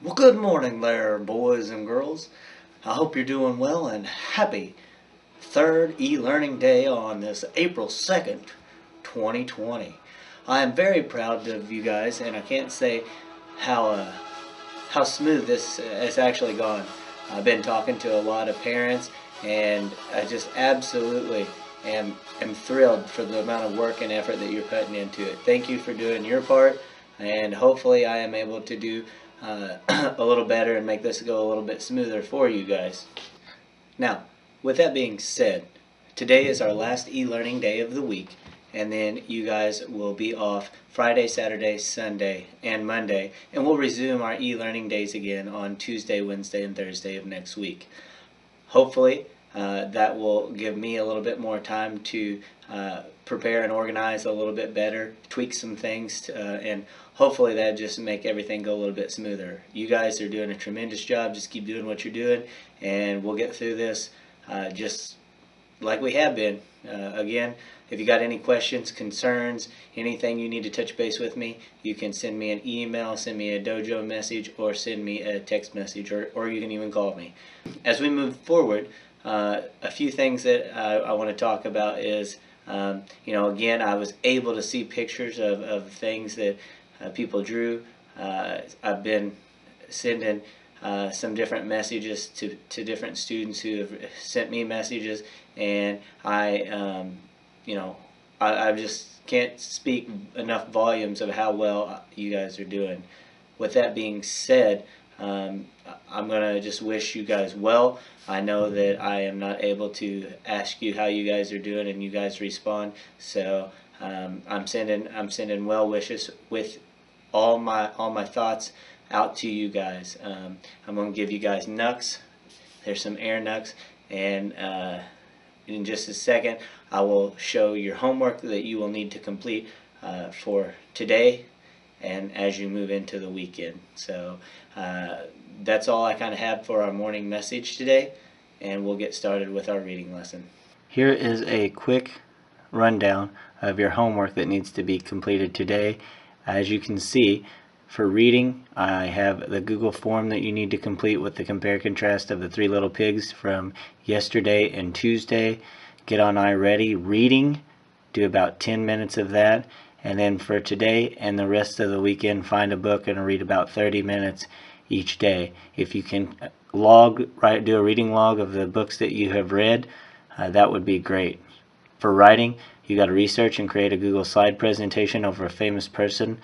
Well, good morning there, boys and girls. I hope you're doing well and happy third e-learning day on this April 2nd, 2020. I am very proud of you guys, and I can't say how smooth this has actually gone. I've been talking to a lot of parents, and I just absolutely am thrilled for the amount of work and effort that you're putting into it. Thank you for doing your part, and hopefully I am able to do a little better and make this go a little bit smoother for you guys. Now, with that being said, today is our last e-learning day of the week, and then you guys will be off Friday, Saturday, Sunday, and Monday, and we'll resume our e-learning days again on Tuesday, Wednesday, and Thursday of next week. Hopefully, that will give me a little bit more time to prepare and organize a little bit better, tweak some things, and hopefully that just make everything go a little bit smoother. You guys are doing a tremendous job. Just keep doing what you're doing, and we'll get through this just like we have been. Again, if you got any questions, concerns, anything you need to touch base with me, you can send me an email, send me a dojo message, or send me a text message, or you can even call me. As we move forward, a few things that I want to talk about is, again, I was able to see pictures of things that people drew. I've been sending some different messages to different students who have sent me messages, and I just can't speak enough volumes of how well you guys are doing. With that being said, I'm going to just wish you guys well. I know that I am not able to ask you how you guys are doing and you guys respond, so I'm sending well wishes with all my thoughts out to you guys. I'm going to give you guys knucks. There's some air knucks, and in just a second I will show your homework that you will need to complete for today and as you move into the weekend. So that's all I kind of have for our morning message today, and we'll get started with our reading lesson. Here is a quick rundown of your homework that needs to be completed today. As you can see, for reading, I have the Google form that you need to complete with the compare contrast of the Three Little Pigs from yesterday and Tuesday. Get on iReady. Reading, do about 10 minutes of that. And then for today and the rest of the weekend, find a book and read about 30 minutes each day. If you can do a reading log of the books that you have read, that would be great. For writing, you got to research and create a Google slide presentation over a famous person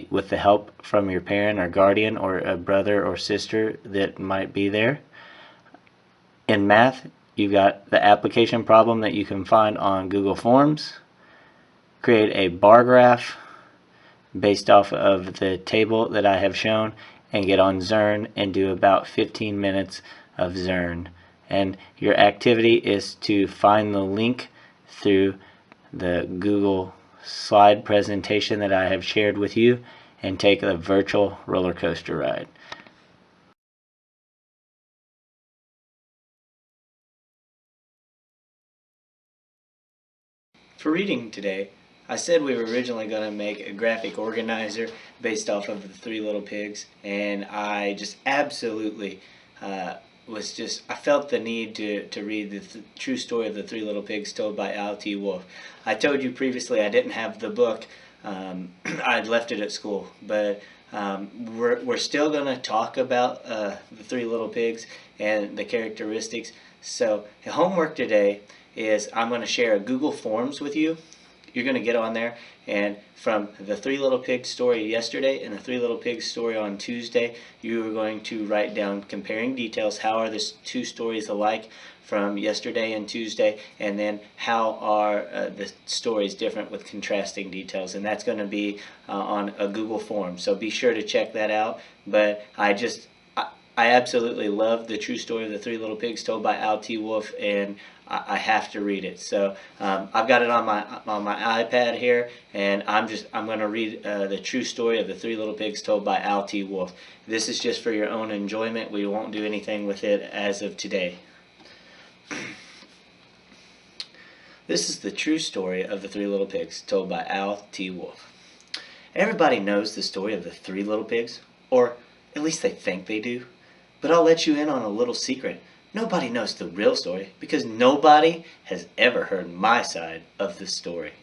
with the help from your parent or guardian or a brother or sister that might be there. In math, you got the application problem that you can find on Google Forms. Create a bar graph based off of the table that I have shown, and get on Zern and do about 15 minutes of Zern. And your activity is to find the link through the Google slide presentation that I have shared with you and take a virtual roller coaster ride. For reading today, I said we were originally going to make a graphic organizer based off of the Three Little Pigs, and I just absolutely I felt the need to read the true story of the Three Little Pigs told by Al T. Wolfe. I told you previously I didn't have the book. I'd left it at school, but we're still going to talk about the Three Little Pigs and the characteristics. So the homework today is I'm going to share a Google Forms with you. You're going to get on there, and from the Three Little Pigs story yesterday and the Three Little Pigs story on Tuesday, you are going to write down comparing details. How are the two stories alike from yesterday and Tuesday, and then how are the stories different with contrasting details? And that's going to be on a Google form, so be sure to check that out. But I absolutely love the true story of the Three Little Pigs told by Al T. Wolfe, and I have to read it. So I've got it on my iPad here, and I'm going to read the true story of the Three Little Pigs told by Al T. Wolfe. This is just for your own enjoyment. We won't do anything with it as of today. This is the true story of the Three Little Pigs told by Al T. Wolfe. Everybody knows the story of the Three Little Pigs, or At least they think they do. But I'll let you in on a little secret. Nobody knows the real story because nobody has ever heard my side of the story.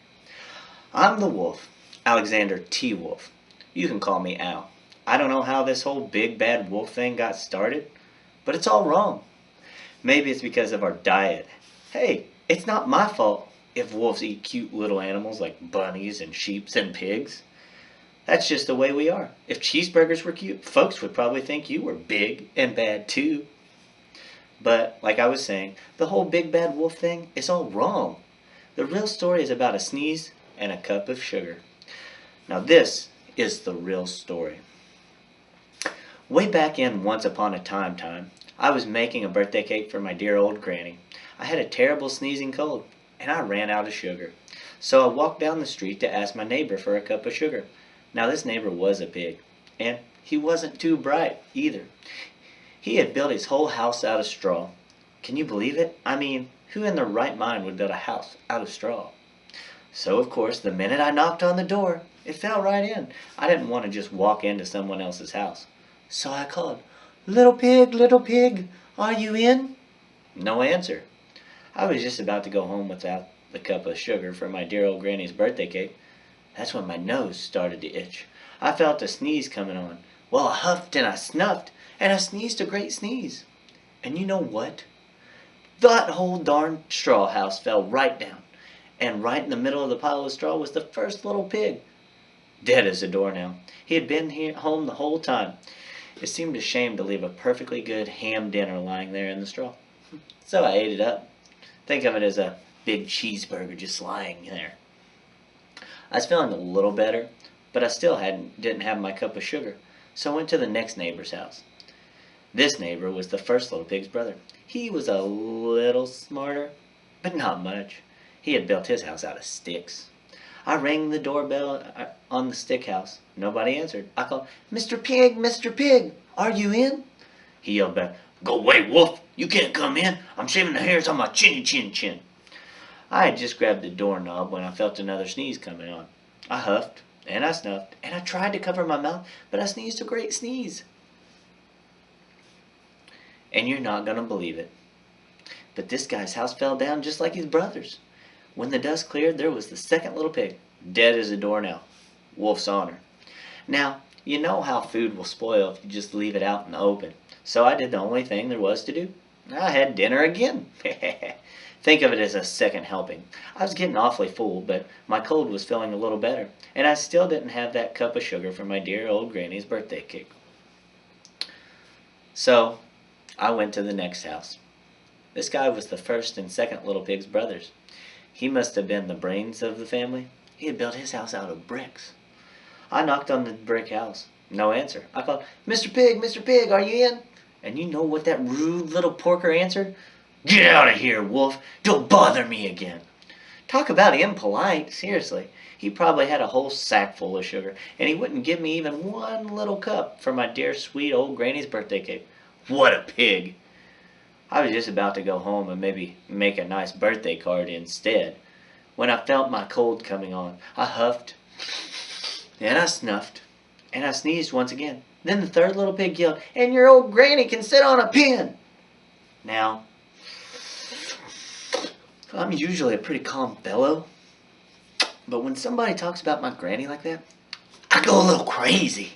I'm the wolf, Alexander T. Wolf. You can call me Al. I don't know how this whole big bad wolf thing got started, but it's all wrong. Maybe it's because of our diet. Hey, it's not my fault if wolves eat cute little animals like bunnies and sheep and pigs. That's just the way we are. If cheeseburgers were cute, folks would probably think you were big and bad too. But, like I was saying, the whole big bad wolf thing is all wrong. The real story is about a sneeze and a cup of sugar. Now this is the real story. Way back in Once Upon a Time, I was making a birthday cake for my dear old granny. I had a terrible sneezing cold, and I ran out of sugar. So I walked down the street to ask my neighbor for a cup of sugar. Now this neighbor was a pig, and he wasn't too bright either. He had built his whole house out of straw. Can you believe it? I mean, who in their right mind would build a house out of straw? So of course, the minute I knocked on the door, it fell right in. I didn't want to just walk into someone else's house. So I called, little pig, are you in?" No answer. I was just about to go home without the cup of sugar for my dear old granny's birthday cake. That's when my nose started to itch. I felt a sneeze coming on. Well, I huffed and I snuffed, and I sneezed a great sneeze. And you know what? That whole darn straw house fell right down. And right in the middle of the pile of straw was the first little pig. Dead as a doornail. He had been home the whole time. It seemed a shame to leave a perfectly good ham dinner lying there in the straw. So I ate it up. Think of it as a big cheeseburger just lying there. I was feeling a little better, but I still didn't have my cup of sugar, so I went to the next neighbor's house. This neighbor was the first little pig's brother. He was a little smarter, but not much. He had built his house out of sticks. I rang the doorbell on the stick house. Nobody answered. I called, Mr. Pig, are you in?" He yelled back, "Go away, wolf! You can't come in. I'm shaving the hairs on my chin. I had just grabbed the doorknob when I felt another sneeze coming on. I huffed, and I snuffed, and I tried to cover my mouth, but I sneezed a great sneeze. And you're not going to believe it, but this guy's house fell down just like his brother's. When the dust cleared, there was the second little pig, dead as a doornail. Wolf's honor. Now, you know how food will spoil if you just leave it out in the open. So I did the only thing there was to do. I had dinner again. Think of it as a second helping. I was getting awfully full, but my cold was feeling a little better, and I still didn't have that cup of sugar for my dear old granny's birthday cake. So I went to the next house. This guy was the first and second little pig's brothers. He must have been the brains of the family. He had built his house out of bricks. I knocked on the brick house. No answer. I called, Mr. Pig, are you in?" And you know what that rude little porker answered? "Get out of here, wolf. Don't bother me again." Talk about impolite, seriously. He probably had a whole sack full of sugar, and he wouldn't give me even one little cup for my dear sweet old granny's birthday cake. What a pig! I was just about to go home and maybe make a nice birthday card instead, when I felt my cold coming on. I huffed, and I snuffed, and I sneezed once again. Then the third little pig yelled, "And your old granny can sit on a pin!" Now, I'm usually a pretty calm fellow, but when somebody talks about my granny like that, I go a little crazy.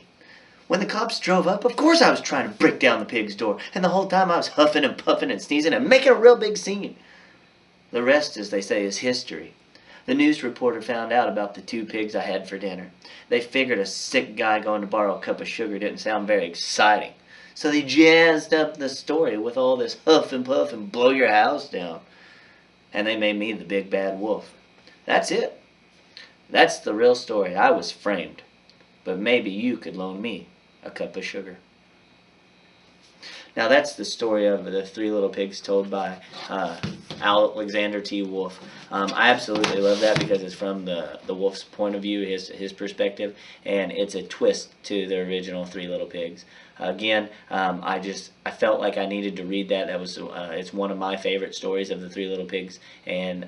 When the cops drove up, of course I was trying to break down the pig's door, and the whole time I was huffing and puffing and sneezing and making a real big scene. The rest, as they say, is history. The news reporter found out about the 2 pigs I had for dinner. They figured a sick guy going to borrow a cup of sugar didn't sound very exciting, so they jazzed up the story with all this huff and puff and blow your house down. And they made me the big bad wolf. That's it. That's the real story. I was framed. But maybe you could loan me a cup of sugar. Now that's the story of the 3 little pigs told by Alexander T. Wolf. I absolutely love that because it's from the wolf's point of view, his perspective, and it's a twist to the original Three Little Pigs. Again, I felt like I needed to read that. That was it's one of my favorite stories of the Three Little Pigs, and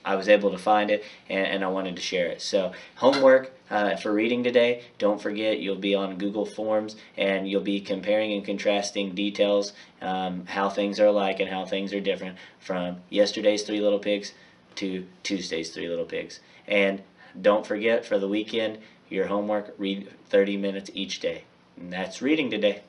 I was able to find it, and I wanted to share it. So homework for reading today. Don't forget, you'll be on Google Forms, and you'll be comparing and contrasting details, how things are like and how things are different from yesterday's Three Little Pigs to Tuesday's Three Little Pigs. And don't forget, for the weekend, your homework, read 30 minutes each day. And that's reading today.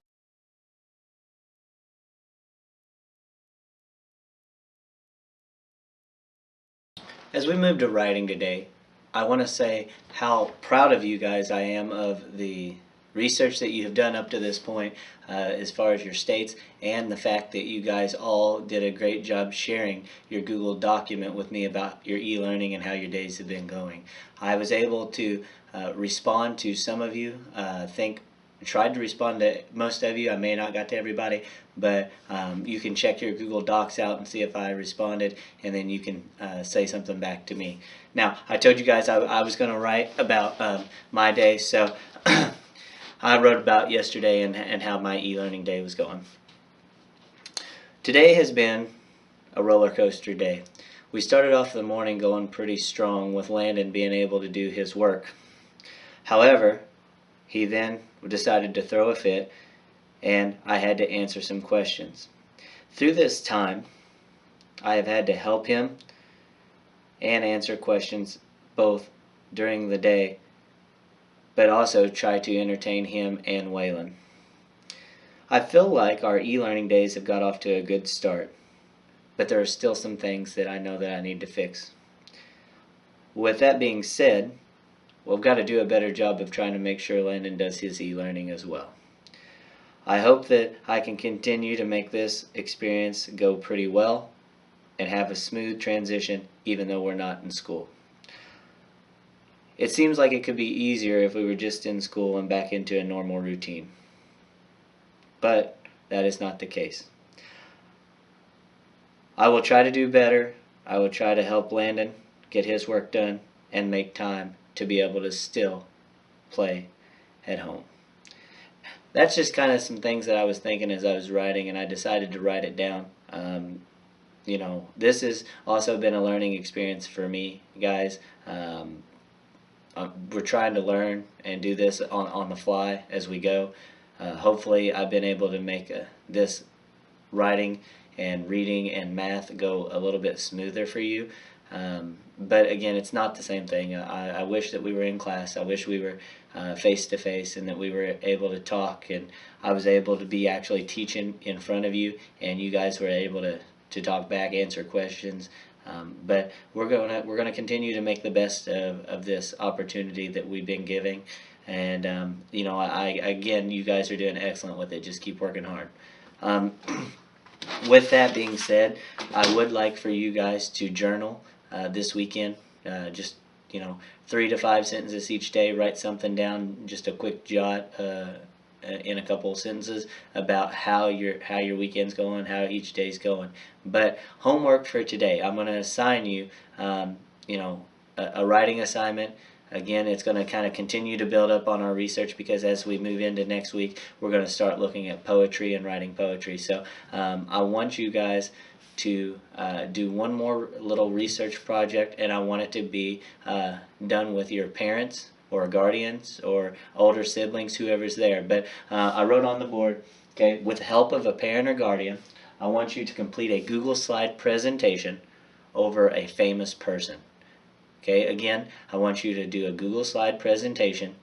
As we move to writing today, I want to say how proud of you guys I am of the research that you have done up to this point, as far as your states, and the fact that you guys all did a great job sharing your Google document with me about your e-learning and how your days have been going. I was able to respond to some of you. Tried to respond to most of you. I may not got to everybody, but you can check your Google Docs out and see if I responded, and then you can say something back to me. Now, I told you guys I was going to write about my day, so I wrote about yesterday and how my e-learning day was going. Today has been a roller coaster day. We started off the morning going pretty strong with Landon being able to do his work. However, he then decided to throw a fit, and I had to answer some questions. Through this time, I have had to help him and answer questions both during the day, but also try to entertain him and Waylon. I feel like our e-learning days have got off to a good start, but there are still some things that I know that I need to fix. With that being said, we've got to do a better job of trying to make sure Landon does his e-learning as well. I hope that I can continue to make this experience go pretty well and have a smooth transition even though we're not in school. It seems like it could be easier if we were just in school and back into a normal routine. But that is not the case. I will try to do better. I will try to help Landon get his work done and make time to be able to still play at home. That's just kind of some things that I was thinking as I was writing, and I decided to write it down. This has also been a learning experience for me, guys. We're trying to learn and do this on the fly as we go. Hopefully I've been able to make this writing and reading and math go a little bit smoother for you. But again, it's not the same thing. I wish that we were in class. I wish we were face to face and that we were able to talk, and I was able to be actually teaching in front of you, and you guys were able to talk back, answer questions. But we're gonna continue to make the best of this opportunity that we've been giving, and again, you guys are doing excellent with it. Just keep working hard. With that being said, I would like for you guys to journal this weekend. Just 3 to 5 sentences each day. Write something down, just a quick jot in a couple of sentences about how your weekend's going, how each day's going. But homework for today, I'm going to assign you, a writing assignment. Again, it's going to kind of continue to build up on our research, because as we move into next week, we're going to start looking at poetry and writing poetry. So I want you guys to do one more little research project, and I want it to be done with your parents or guardians or older siblings, whoever's there. But I wrote on the board, okay, with the help of a parent or guardian, I want you to complete a Google slide presentation over a famous person. Okay, again, I want you to do a Google slide presentation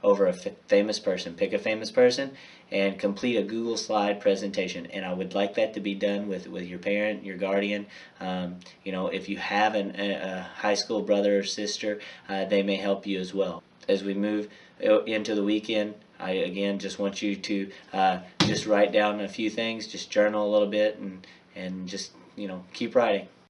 over a famous person. Pick a famous person and complete a Google slide presentation. And I would like that to be done with your parent, your guardian. If you have a high school brother or sister, they may help you as well. As we move into the weekend, I again just want you to just write down a few things, just journal a little bit, and just keep writing.